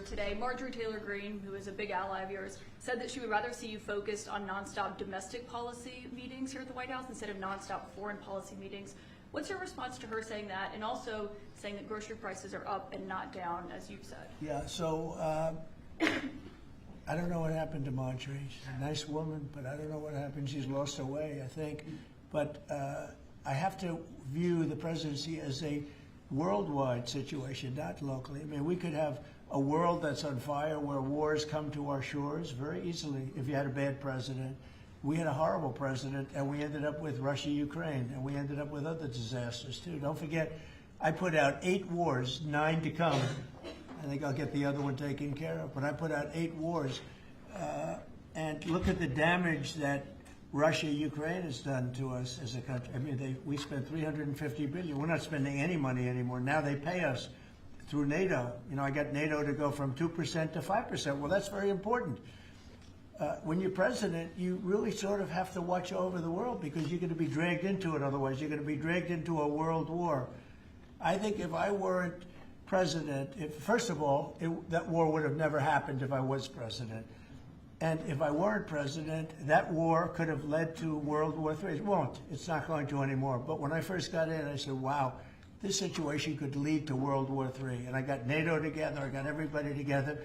today. Marjorie Greene, who is a big ally of yours, said that she would rather see you focused on nonstop domestic policy meetings here at the White House instead of nonstop foreign policy meetings. What's your response to her saying that, and also saying that grocery prices are up and not down, as you've said? Yeah, so I don't know what happened to Marjorie. She's a nice woman, but I don't know what happened. She's lost her way, I think. But I have to view the presidency as a worldwide situation, not locally. I mean, we could have a world that's on fire where wars come to our shores very easily if you had a bad president. We had a horrible president, and we ended up with Russia, Ukraine, and we ended up with other disasters, too. Don't forget, I put out 8 wars, 9 to come. I think I'll get the other one taken care of, but I put out 8 wars. And look at the damage that Russia, Ukraine has done to us as a country. I mean, we spent $350 billion. We're not spending any money anymore. Now they pay us through NATO. You know, I got NATO to go from 2% to 5%. Well, that's very important. When you're president, you really sort of have to watch over the world because you're going to be dragged into it otherwise. You're going to be dragged into a world war. I think if I weren't president, first of all, that war would have never happened if I was president. And if I weren't president, that war could have led to World War III. It won't. It's not going to anymore. But when I first got in, I said, wow, this situation could lead to World War III. And I got NATO together. I got everybody together.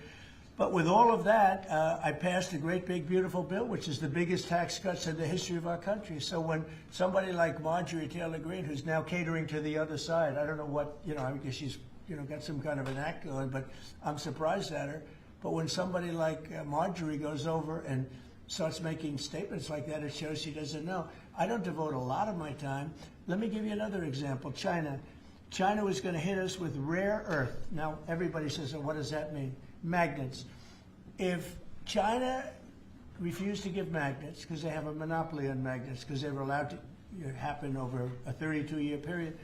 But with all of that, I passed a great, big, beautiful bill, which is the biggest tax cuts in the history of our country. So when somebody like Marjorie Greene, who's now catering to the other side, I don't know what, I guess she's, got some kind of an act going, but I'm surprised at her. But when somebody like Marjorie goes over and starts making statements like that, it shows she doesn't know. I don't devote a lot of my time. Let me give you another example. China. China was going to hit us with rare earth. Now, everybody says, oh, what does that mean? Magnets. If China refused to give magnets, because they have a monopoly on magnets, because they were allowed to happen over a 32-year period,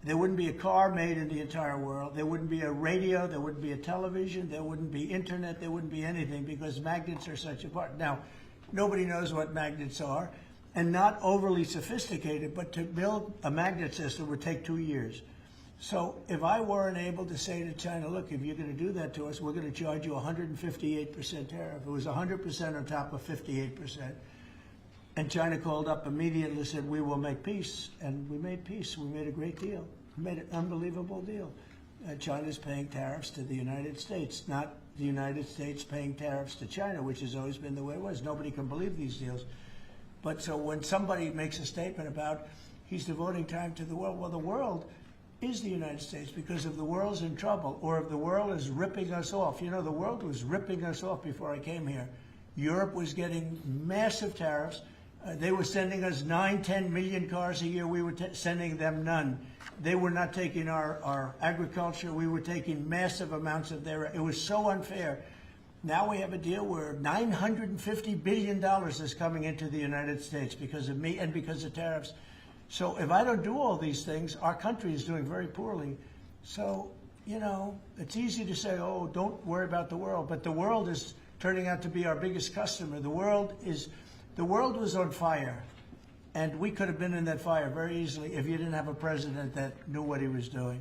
there wouldn't be a car made in the entire world. There wouldn't be a radio. There wouldn't be a television. There wouldn't be internet. There wouldn't be anything because magnets are such a part. Now, nobody knows what magnets are, and not overly sophisticated, but to build a magnet system would take 2 years. So if I weren't able to say to China, look, if you're going to do that to us, we're going to charge you 158% tariff. It was 100% on top of 58%. And China called up immediately and said, we will make peace. And we made peace. We made a great deal. We made an unbelievable deal. China's paying tariffs to the United States, not the United States paying tariffs to China, which has always been the way it was. Nobody can believe these deals. But so when somebody makes a statement about he's devoting time to the world, well, the world is the United States because if the world's in trouble or if the world is ripping us off. The world was ripping us off before I came here. Europe was getting massive tariffs. They were sending us 9-10 million cars a year. We were sending them none. They were not taking our agriculture. We were taking massive amounts of their. It was so unfair. Now we have a deal where $950 billion is coming into the United States because of me and because of tariffs. So if I don't do all these things, our country is doing very poorly. So, it's easy to say, oh, don't worry about the world. But the world is turning out to be our biggest customer. The world was on fire, and we could have been in that fire very easily if you didn't have a president that knew what he was doing.